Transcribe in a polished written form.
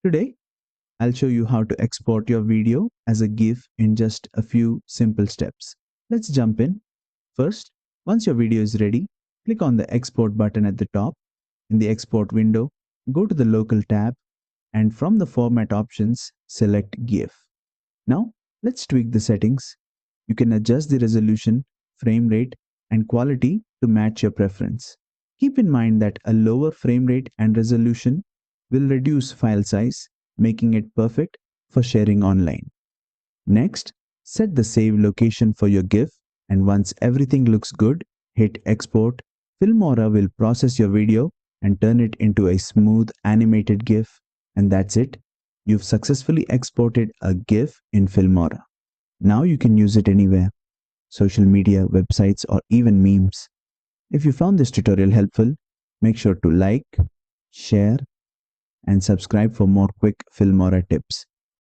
Today, I'll show you how to export your video as a GIF in just a few simple steps. Let's jump in. First, once your video is ready, click on the Export button at the top. In the Export window, go to the Local tab and from the Format options, select GIF. Now, let's tweak the settings. You can adjust the resolution, frame rate, and quality to match your preference. Keep in mind that a lower frame rate and resolution will reduce file size, making it perfect for sharing online. Next, set the save location for your GIF, and once everything looks good, hit export. Filmora will process your video and turn it into a smooth animated GIF, and that's it. You've successfully exported a GIF in Filmora. Now you can use it anywhere: social media, websites, or even memes. If you found this tutorial helpful, make sure to like, share, and subscribe for more quick Filmora tips.